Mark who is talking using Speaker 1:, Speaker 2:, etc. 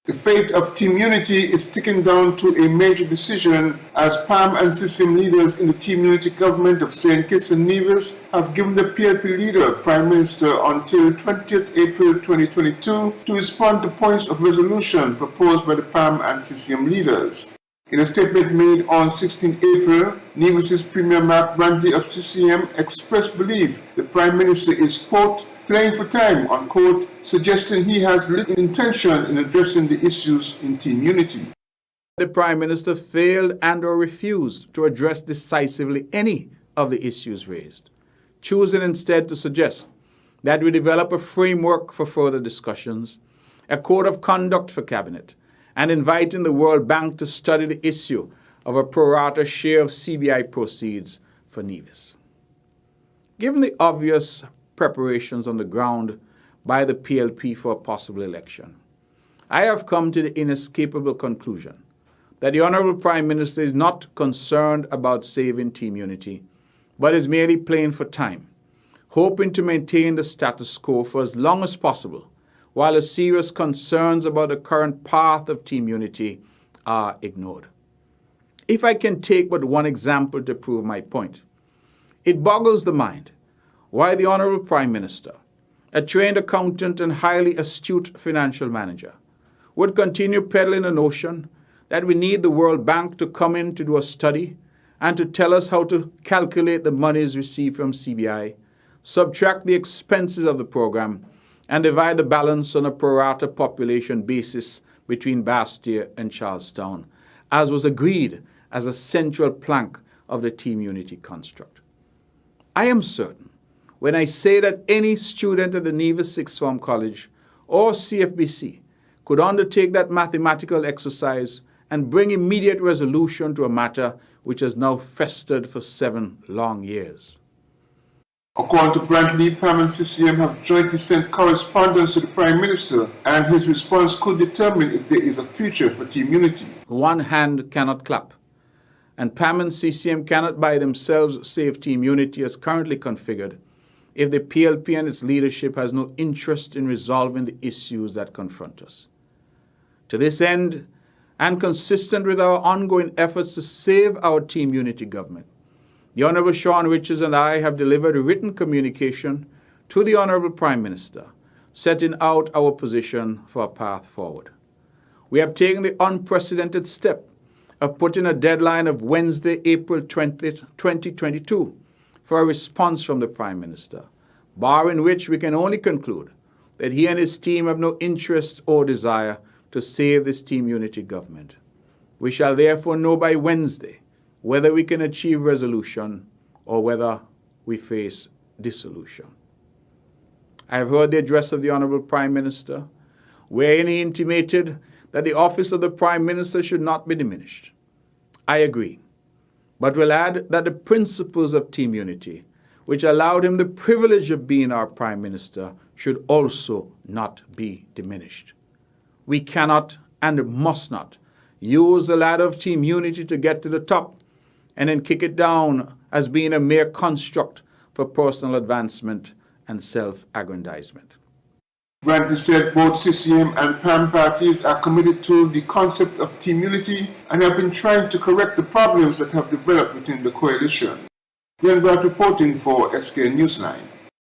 Speaker 1: The fate of Team Unity is ticking down to a major decision as PAM and CCM leaders in the Team Unity government of St. Kitts and Nevis have given the PLP leader, Prime Minister, until 20th April 2022 to respond to points of resolution proposed by the PAM and CCM leaders. In a statement made on 16 April, Nevis's Premier Mark Brantley of CCM expressed belief the Prime Minister is, quote, playing for time, unquote, suggesting he has little intention in addressing the issues in Team Unity.
Speaker 2: The Prime Minister failed and/or refused to address decisively any of the issues raised, choosing instead to suggest that we develop a framework for further discussions, a code of conduct for Cabinet, and inviting the World Bank to study the issue of a pro rata share of CBI proceeds for Nevis. Given the obvious preparations on the ground by the PLP for a possible election, I have come to the inescapable conclusion that the Honourable Prime Minister is not concerned about saving Team Unity, but is merely playing for time, hoping to maintain the status quo for as long as possible, while the serious concerns about the current path of Team Unity are ignored. If I can take but one example to prove my point, it boggles the mind why the Honourable Prime Minister, a trained accountant and highly astute financial manager, would continue peddling the notion that we need the World Bank to come in to do a study and to tell us how to calculate the monies received from CBI, subtract the expenses of the program, and divide the balance on a pro rata population basis between Bastia and Charlestown, as was agreed as a central plank of the Team Unity construct. I am certain when I say that any student at the Nevis Sixth Form College or CFBC could undertake that mathematical exercise and bring immediate resolution to a matter which has now festered for 7 long years.
Speaker 1: According to Brantley, PAM and CCM have jointly sent correspondence to the Prime Minister, and his response could determine if there is a future for Team Unity.
Speaker 2: One hand cannot clap, and PAM and CCM cannot by themselves save Team Unity as currently configured if the PLP and its leadership has no interest in resolving the issues that confront us. To this end, and consistent with our ongoing efforts to save our Team Unity government, the Honourable Sean Richards and I have delivered a written communication to the Honourable Prime Minister, setting out our position for a path forward. We have taken the unprecedented step of putting a deadline of Wednesday, April 20th, 2022, for a response from the Prime Minister, barring which we can only conclude that he and his team have no interest or desire to save this Team Unity government. We shall therefore know by Wednesday whether we can achieve resolution or whether we face dissolution. I have heard the address of the Honourable Prime Minister, wherein he intimated that the office of the Prime Minister should not be diminished. I agree, but will add that the principles of Team Unity, which allowed him the privilege of being our Prime Minister, should also not be diminished. We cannot and must not use the ladder of Team Unity to get to the top and then kick it down as being a mere construct for personal advancement and self-aggrandizement.
Speaker 1: Brantley said both CCM and PAM parties are committed to the concept of Team Unity and have been trying to correct the problems that have developed within the coalition. Glenn Black reporting for SK Newsline.